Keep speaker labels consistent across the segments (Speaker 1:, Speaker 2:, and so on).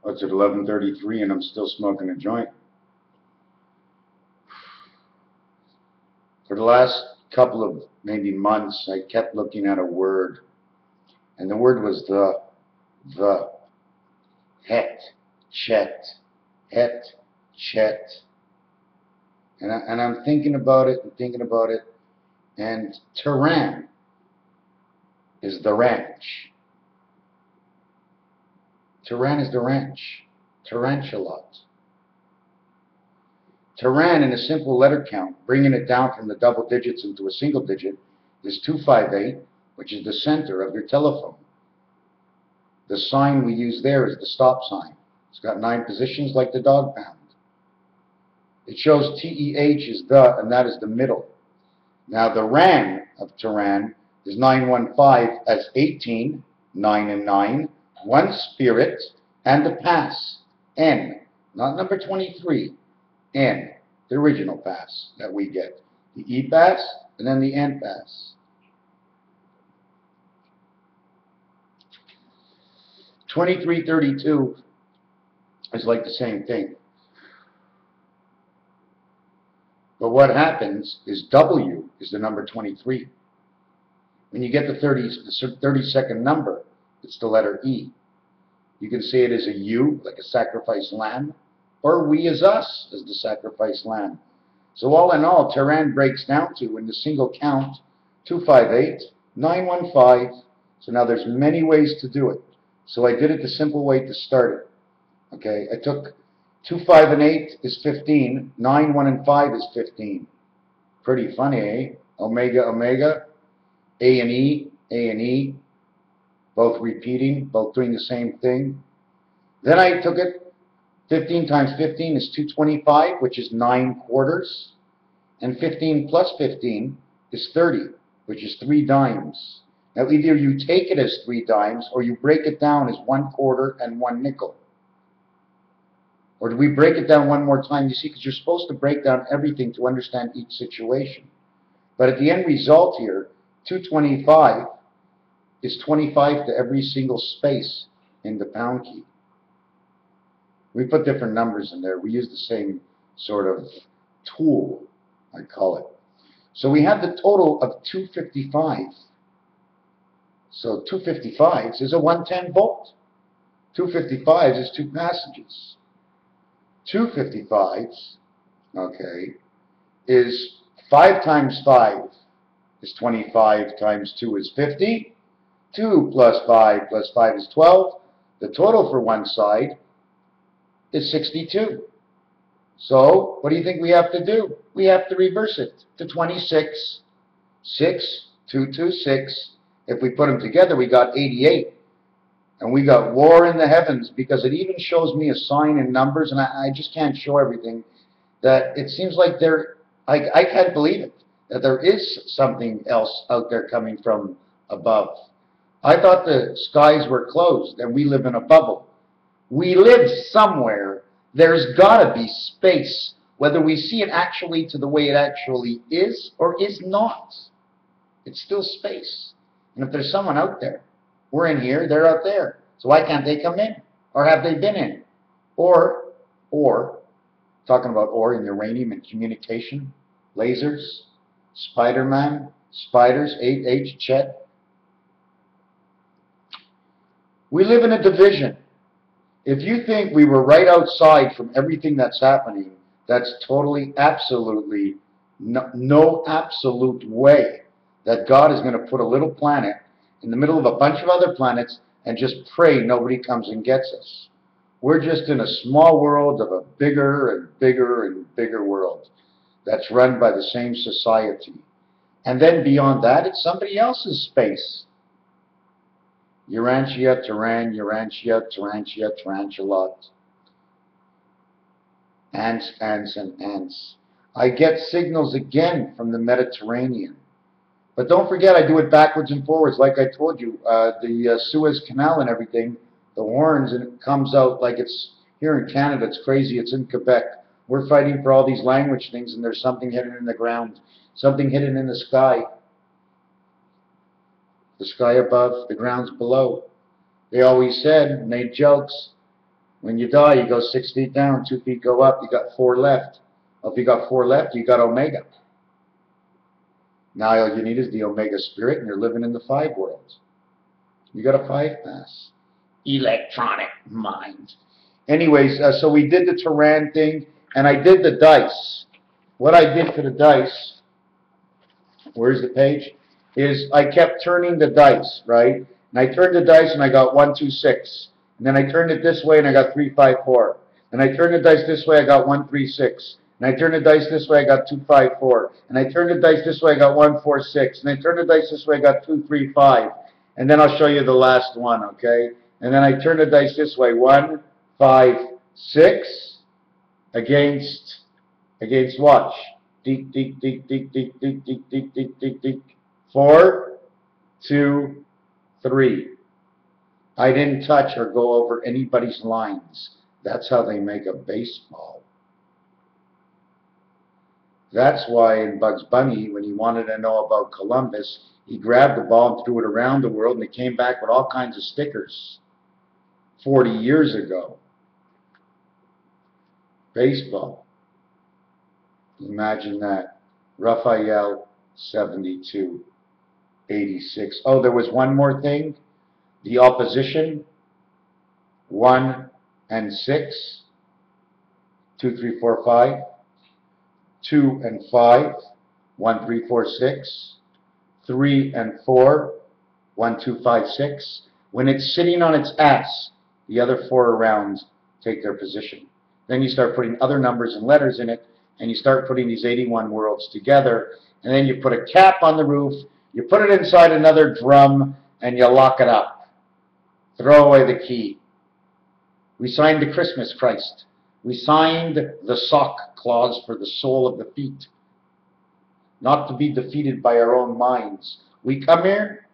Speaker 1: It's at 11:33 and I'm still smoking a joint. For the last couple of maybe months, I kept looking at a word, and the word was the, chet, chet. And I'm thinking about it and thinking about it, and Tehran is the ranch. Tehran is the ranch. Tarantula. Tehran, in a simple letter count, bringing it down from the double digits into a single digit, is 258, which is the center of your telephone. The sign we use there is the stop sign. It's got 9 positions like the dog pound. It shows TEH is the, and that is the middle. Now the RAN of Tehran is 915 as 18, 9 and 9, 1 spirit, and the pass, N, not number 23, N, the original pass that we get. The E pass, and then the N pass. 2332 is like the same thing. But what happens is W is the number 23. When you get the 32nd number, it's the letter E. You can say it as a U, like a sacrificed lamb, or we as us, as the sacrificed lamb. So all in all, Tehran breaks down to, in the single count, 258, 915. So now there's many ways to do it. So I did it the simple way to start it. Okay, I took 2, 5, and 8 is 15. 9, 1, and 5 is 15. Pretty funny, eh? Omega, omega. A and E, both repeating, both doing the same thing. Then I took it, 15 times 15 is 225, which is 9 quarters. And 15 plus 15 is 30, which is 3 dimes. Now either you take it as 3 dimes, or you break it down as 1 quarter and 1 nickel. Or do we break it down one more time? You see, because you're supposed to break down everything to understand each situation. But at the end result here, 225 is 25 to every single space in the pound key. We put different numbers in there. We use the same sort of tool, I call it. So we have the total of 255. So 255s is a 110 volt. 255s is 2 passages. 255s, okay, is 5 times 5 is 25 times 2 is 50. 2 plus 5 plus 5 is 12. The total for one side is 62. So what do you think we have to do? We have to reverse it to 26. 6, 2, 2, 6. If we put them together, we got 88. And we got war in the heavens, because it even shows me a sign in numbers, and I just can't show everything, that it seems like I can't believe it, that there is something else out there coming from above. I thought the skies were closed and we live in a bubble. We live somewhere. There's got to be space, whether we see it actually to the way it actually is or is not. It's still space. And if there's someone out there, we're in here, they're out there. So why can't they come in? Or have they been in? Or, talking about or in uranium and communication, lasers, Spider-Man, spiders, H, Chet. We live in a division. If you think we were right outside from everything that's happening, that's totally, absolutely, no absolute way that God is going to put a little planet in the middle of a bunch of other planets and just pray nobody comes and gets us. We're just in a small world of a bigger and bigger and bigger world that's run by the same society. And then beyond that, it's somebody else's space. Urantia, Tehran, Urantia, Tarantia, Tarantulat. Ants, ants, and ants. I get signals again from the Mediterranean. But don't forget, I do it backwards and forwards, like I told you. The Suez Canal and everything, the horns, and it comes out like it's here in Canada. It's crazy. It's in Quebec. We're fighting for all these language things, and there's something hidden in the ground, something hidden in the sky. The sky above, the ground's below. They always said, made jokes, When you die, you go 6 feet down, 2 feet go up, you got 4 left. Well, if you got 4 left, you got omega. Now all you need is the omega spirit, and you're living in the 5 worlds. You got a 5 mass. Electronic mind. Anyways, so we did the Tehran thing, and I did the dice. What I did for the dice, where's the page, is I kept turning the dice, right? And I turned the dice, and I got 1, 2, 6. And then I turned it this way, and I got 3, 5, 4. And I turned the dice this way, I got 1, 3, 6. And I turned the dice this way, I got 2, 5, 4. And I turned the dice this way, I got 1, 4, 6. And I turned the dice this way, I got 2, 3, 5. And then I'll show you the last one, okay? And then I turned the dice this way, 1, 5, 6. Against watch. Deek, deek, deek, deek, deek, deek, deek, deek, deek, deek, deek. 4, 2, 3. I didn't touch or go over anybody's lines. That's how they make a baseball. That's why in Bugs Bunny, when he wanted to know about Columbus, he grabbed the ball and threw it around the world, and it came back with all kinds of stickers 40 years ago. Baseball. Imagine that. Raphael, 72, 86. Oh, there was one more thing. The opposition, 1 and 6, 2, 3, 4, 5, 2 and 5, 1, 3, 4, 6, 3 and 4, 1, 2, 5, 6. When it's sitting on its ass, the other 4 around take their position. Then you start putting other numbers and letters in it, and you start putting these 81 worlds together, and then you put a cap on the roof, you put it inside another drum, and you lock it up. Throw away the key. We signed the Christmas Christ. We signed the sock clause for the sole of the feet. Not to be defeated by our own minds. We come here,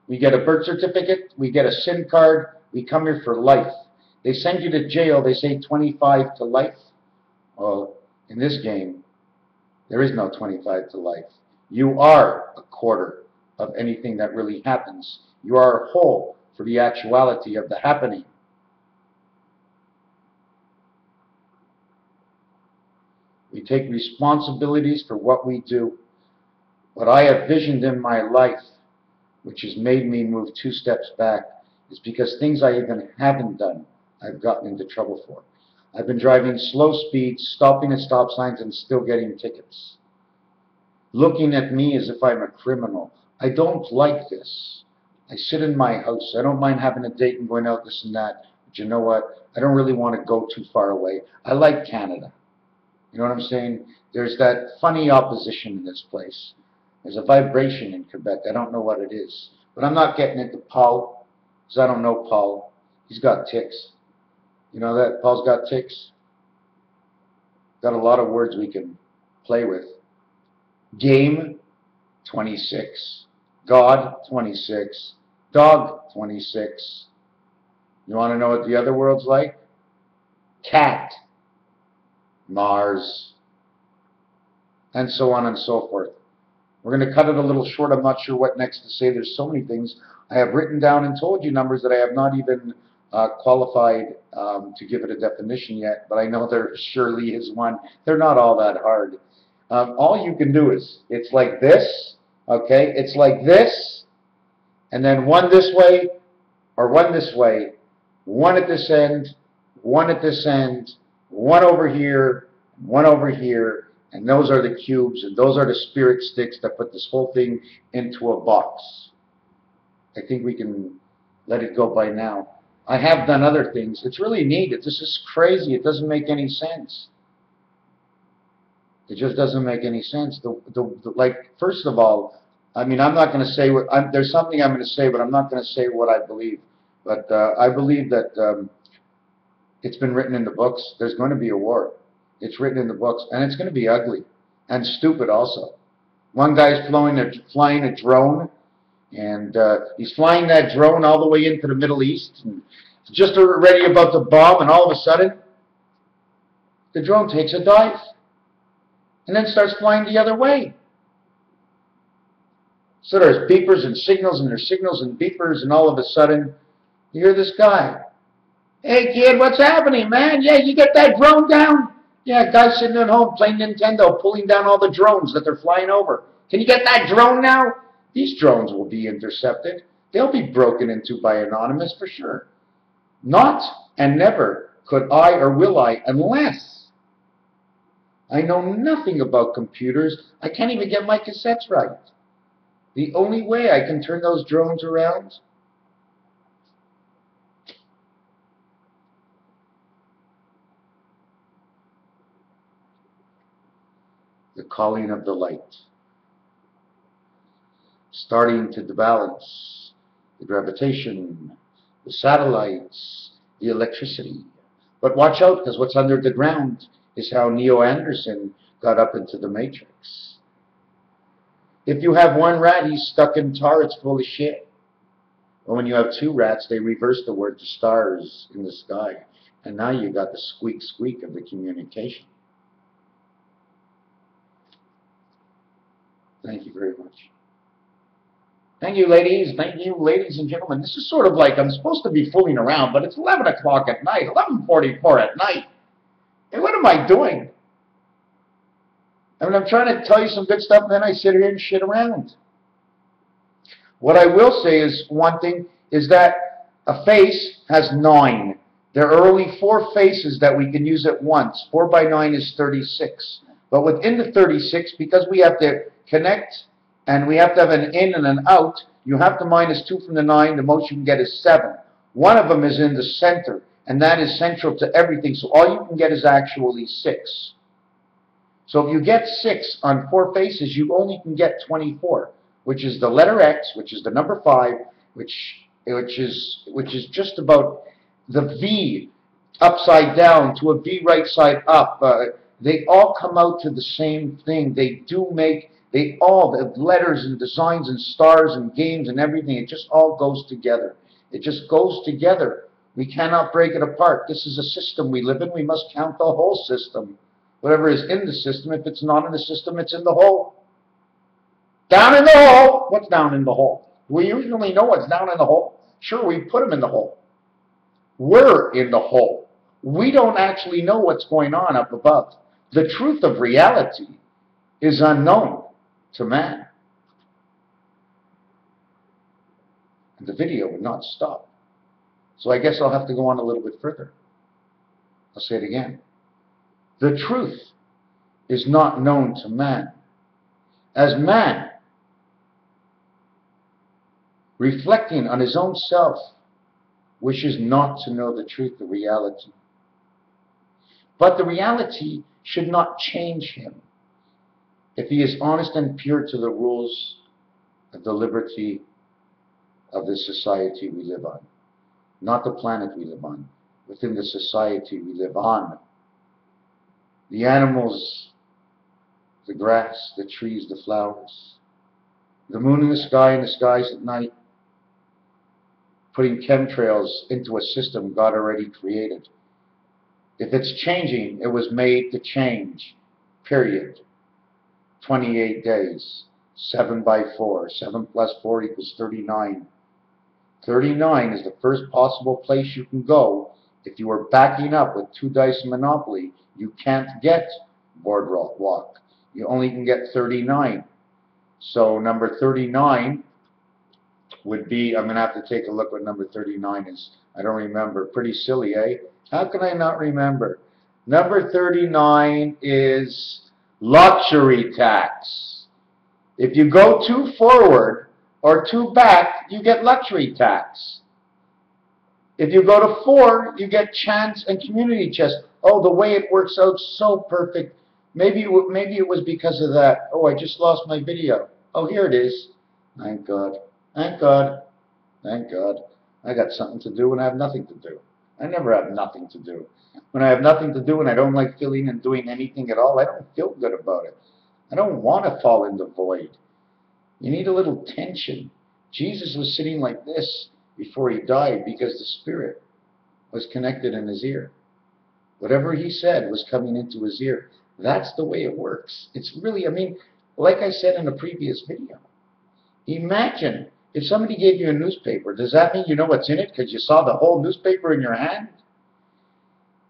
Speaker 1: we get a birth certificate, we get a SIM card, we come here for life. They send you to jail, they say 25 to life. Well, in this game, there is no 25 to life. You are a quarter of anything that really happens. You are a whole for the actuality of the happening. We take responsibilities for what we do. What I have visioned in my life, which has made me move 2 steps back, is because things I even haven't done, I've gotten into trouble for. I've been driving slow speeds, stopping at stop signs, and still getting tickets. Looking at me as if I'm a criminal. I don't like this. I sit in my house. I don't mind having a date and going out, this and that. But you know what? I don't really want to go too far away. I like Canada. You know what I'm saying? There's that funny opposition in this place. There's a vibration in Quebec. I don't know what it is. But I'm not getting into Paul, because I don't know Paul. He's got tics. You know that? Paul's got tics. Got a lot of words we can play with. Game, 26. God, 26. Dog, 26. You want to know what the other world's like? Cat, Mars, and so on and so forth. We're going to cut it a little short. I'm not sure what next to say. There's so many things I have written down and told you numbers that I have not even qualified to give it a definition yet, but I know there surely is one. They're not all that hard. All you can do is, it's like this, okay? It's like this, and then one this way, or one this way, one at this end, one at this end, one over here, and those are the cubes, and those are the spirit sticks that put this whole thing into a box. I think we can let it go by now. I have done other things. It's really neat. This is crazy. It doesn't make any sense. It just doesn't make any sense. Like, first of all, I mean, I'm not going to say what, there's something I'm going to say, but I'm not going to say what I believe. But I believe that it's been written in the books. There's going to be a war. It's written in the books, and it's going to be ugly and stupid also. One guy's flying a drone, and he's flying that drone all the way into the Middle East, and just ready about to bomb, and all of a sudden, the drone takes a dive, and then starts flying the other way. So there's beepers and signals, and there's signals and beepers, and all of a sudden, you hear this guy, Hey kid, what's happening, man? Yeah, you get that drone down? Yeah, guy's sitting at home playing Nintendo, pulling down all the drones that they're flying over. Can you get that drone now? These drones will be intercepted. They'll be broken into by Anonymous for sure. Not and never could I or will I unless I know nothing about computers. I can't even get my cassettes right. The only way I can turn those drones around the calling of the light, starting to balance the gravitation, the satellites, the electricity. But watch out, because what's under the ground is how Neo Anderson got up into the Matrix. If you have one rat, he's stuck in tar, it's full of shit. Or when you have two rats, they reverse the word to stars in the sky. And now you got the squeak squeak of the communication. Thank you very much. Thank you, ladies. Thank you, ladies and gentlemen. This is sort of like I'm supposed to be fooling around, but it's 11 o'clock at night, 11:44 at night. And what am I doing? I mean, I'm trying to tell you some good stuff, and then I sit here and shit around. What I will say is one thing, is that a face has 9. There are only 4 faces that we can use at once. 4 by 9 is 36. But within the 36, because we have to connect and we have to have an in and an out, you have to minus 2 from the 9, the most you can get is 7. One of them is in the center, and that is central to everything, so all you can get is actually 6. So if you get 6 on 4 faces, you only can get 24, which is the letter X, which is the number 5, which is just about the V upside down to a V right side up. They all come out to the same thing. They all, the letters and designs and stars and games and everything, it just all goes together. It just goes together. We cannot break it apart. This is a system we live in. We must count the whole system. Whatever is in the system, if it's not in the system, it's in the hole. Down in the hole! What's down in the hole? We usually know what's down in the hole. Sure, we put them in the hole. We're in the hole. We don't actually know what's going on up above. The truth of reality is unknown to man. And the video would not stop. So I guess I'll have to go on a little bit further. I'll say it again. The truth is not known to man. As man, reflecting on his own self, wishes not to know the truth, the reality. But the reality should not change him if he is honest and pure to the rules of the liberty of the society we live on. Not the planet we live on, within the society we live on. The animals, the grass, the trees, the flowers, the moon in the sky and the skies at night, putting chemtrails into a system God already created. If it's changing, it was made to change, period. 28 days, 7 by 4, 7 plus 4 equals 39. 39 is the first possible place you can go. If you are backing up with 2 dice Monopoly, you can't get Boardwalk. You only can get 39. So number 39 would be, I'm going to have to take a look what number 39 is. I don't remember. Pretty silly, eh? How can I not remember? Number 39 is luxury tax. If you go too forward or too back, you get luxury tax. If you go to 4, you get chance and community chest. Oh, the way it works out so perfect. Maybe it was because of that. Oh, I just lost my video. Oh, here it is. Thank God. Thank God. Thank God. I got something to do when I have nothing to do. I never have nothing to do. When I have nothing to do and I don't like feeling and doing anything at all, I don't feel good about it. I don't want to fall in the void. You need a little tension. Jesus was sitting like this before he died because the Spirit was connected in his ear. Whatever he said was coming into his ear. That's the way it works. It's really, I mean, like I said in a previous video, imagine if somebody gave you a newspaper. Does that mean you know what's in it because you saw the whole newspaper in your hand?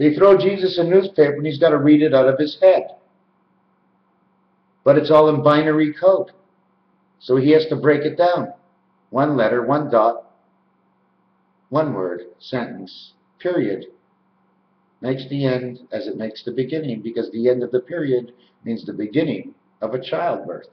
Speaker 1: They throw Jesus a newspaper and he's got to read it out of his head. But it's all in binary code. So he has to break it down. One letter, one dot, one word, sentence, period. Makes the end as it makes the beginning, because the end of the period means the beginning of a childbirth.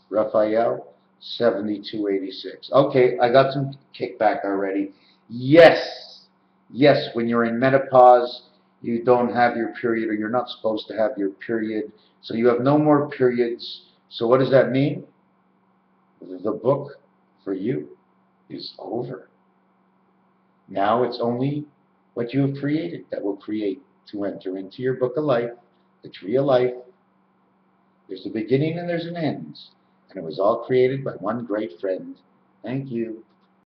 Speaker 1: Raphael, 7286. Okay, I got some kickback already. Yes, yes, when you're in menopause, you don't have your period, or you're not supposed to have your period, so you have no more periods. So what does that mean? The book for you is over. Now it's only what you have created that will create to enter into your book of life, the tree of life. There's a beginning and there's an end. And it was all created by one great friend. Thank you.